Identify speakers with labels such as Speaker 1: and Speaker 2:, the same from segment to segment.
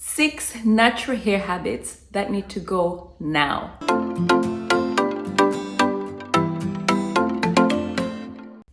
Speaker 1: 6 natural hair habits that need to go now.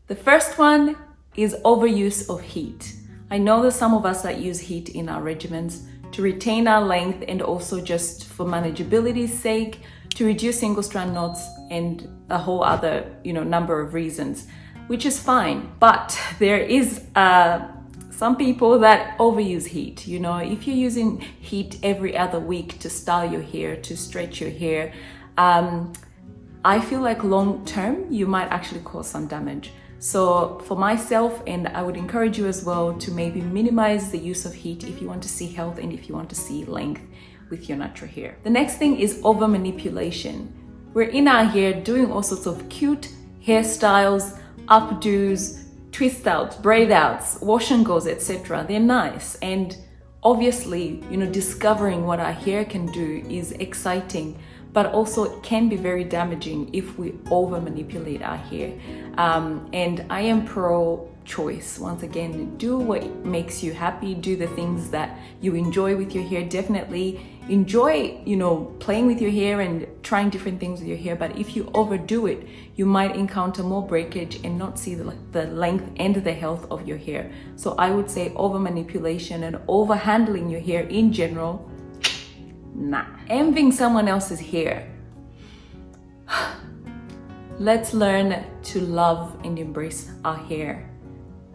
Speaker 1: The first one is overuse of heat. I know that some of us that use heat in our regimens to retain our length and also just for manageability's sake, to reduce single strand knots and a whole other, number of reasons, which is fine. But there is some people that overuse heat. If you're using heat every other week to style your hair, to stretch your hair, I feel like long term, you might actually cause some damage. So for myself, and I would encourage you as well to maybe minimize the use of heat if you want to see health and if you want to see length with your natural hair. The next thing is over manipulation. We're in our hair doing all sorts of cute hairstyles, updos, twist outs, braid outs, wash and goes, etc. They're nice. And obviously, discovering what our hair can do is exciting, but also it can be very damaging if we over manipulate our hair. And I am pro-choice. Once again, do what makes you happy, do the things that you enjoy with your hair. Definitely enjoy, playing with your hair and trying different things with your hair. But if you overdo it, you might encounter more breakage and not see the length and the health of your hair. So I would say over manipulation and over handling your hair in general, nah. Envying someone else's hair. Let's learn to love and embrace our hair.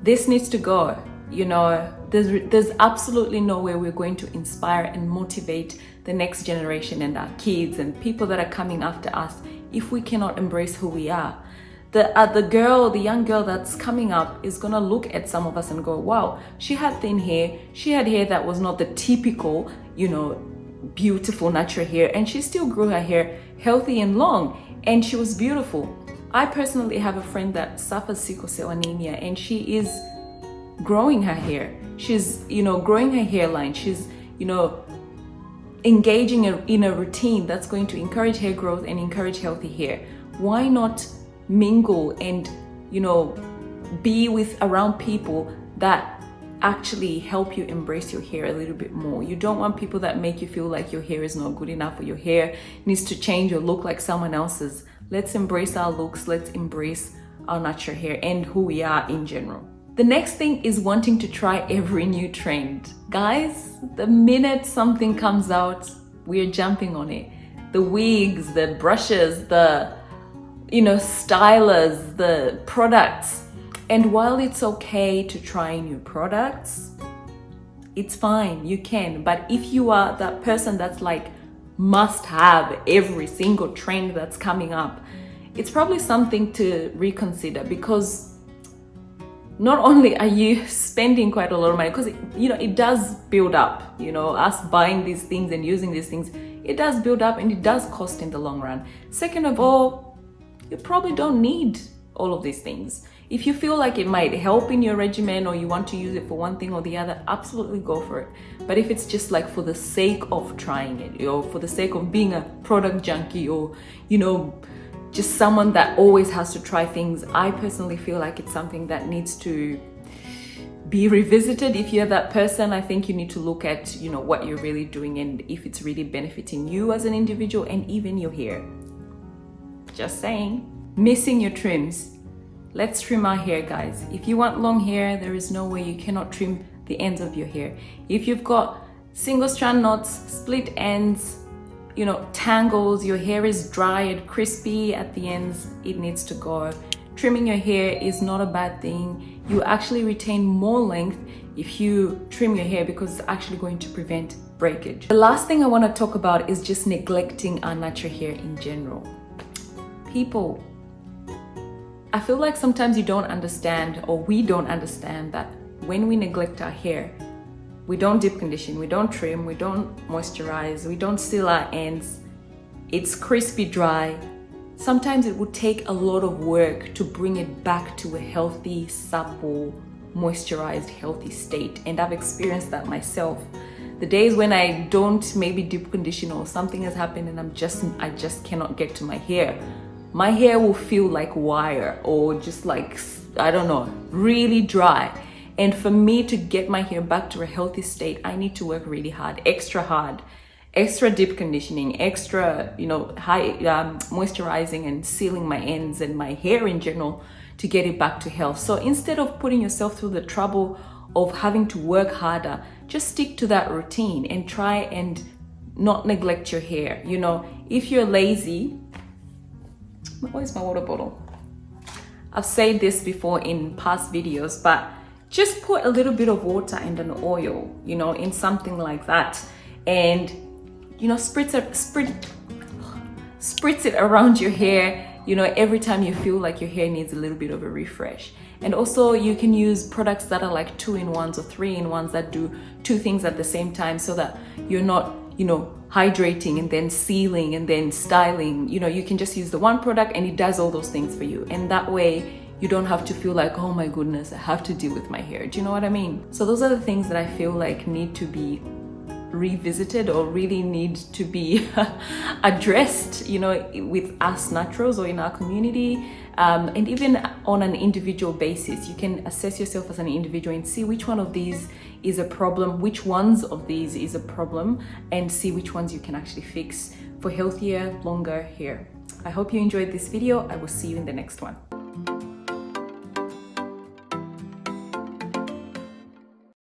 Speaker 1: This needs to go. There's absolutely no way we're going to inspire and motivate the next generation and our kids and people that are coming after us if we cannot embrace who we are. The young girl that's coming up is gonna look at some of us and go, wow, she had thin hair. She had hair that was not the typical, beautiful natural hair, and she still grew her hair healthy and long, and she was beautiful. I personally have a friend that suffers sickle cell anemia, and she is growing her hair. She's, growing her hairline. She's, engaging in a routine that's going to encourage hair growth and encourage healthy hair. Why not mingle and, be around people that actually help you embrace your hair a little bit more? You don't want people that make you feel like your hair is not good enough or your hair needs to change or look like someone else's. Let's embrace our looks. Let's embrace our natural hair and who we are in general. The next thing is wanting to try every new trend. Guys, the minute something comes out, we're jumping on it. The wigs, the brushes, the stylers, the products. And while it's okay to try new products, it's fine, you can. But if you are that person that's like must have every single trend that's coming up, it's probably something to reconsider, because not only are you spending quite a lot of money, because it does build up, us buying these things and using these things, it does build up and it does cost in the long run. Second of all, you probably don't need all of these things. If you feel like it might help in your regimen or you want to use it for one thing or the other, absolutely go for it. But if it's just like for the sake of trying it, or for the sake of being a product junkie, or just someone that always has to try things, I personally feel like it's something that needs to be revisited. If you're that person, I think you need to look at what you're really doing and if it's really benefiting you as an individual and even your hair. Just saying. Missing your trims. Let's trim our hair, guys. If you want long hair, there is no way you cannot trim the ends of your hair. If you've got single strand knots, split ends, tangles, your hair is dry and crispy at the ends, it needs to go. Trimming your hair is not a bad thing. You actually retain more length if you trim your hair, because it's actually going to prevent breakage. The last thing I want to talk about is just neglecting our natural hair in general. People, I feel like sometimes you don't understand, or we don't understand, that when we neglect our hair, we don't deep condition, we don't trim, we don't moisturize, we don't seal our ends, it's crispy dry. Sometimes it would take a lot of work to bring it back to a healthy, supple, moisturized, healthy state. And I've experienced that myself. The days when I don't maybe deep condition or something has happened and I just cannot get to my hair. My hair will feel like wire, or just like, I don't know, really dry. And for me to get my hair back to a healthy state, I need to work really hard, extra deep conditioning, extra, high moisturizing and sealing my ends and my hair in general to get it back to health. So instead of putting yourself through the trouble of having to work harder, just stick to that routine and try and not neglect your hair. If you're lazy, where's my water bottle? I've said this before in past videos, but just put a little bit of water and an oil, in something like that, and spritz it around your hair, every time you feel like your hair needs a little bit of a refresh. And also you can use products that are like 2-in-1s or 3-in-1s that do 2 things at the same time, so that you're not, hydrating and then sealing and then styling. You can just use the one product and it does all those things for you. And that way you don't have to feel like, oh my goodness, I have to deal with my hair. Do you know what I mean? So those are the things that I feel like need to be revisited or really need to be addressed, with us naturals or in our community. And even on an individual basis, you can assess yourself as an individual and see which one of these is a problem, which ones of these is a problem, and see which ones you can actually fix for healthier, longer hair. I hope you enjoyed this video. I will see you in the next one.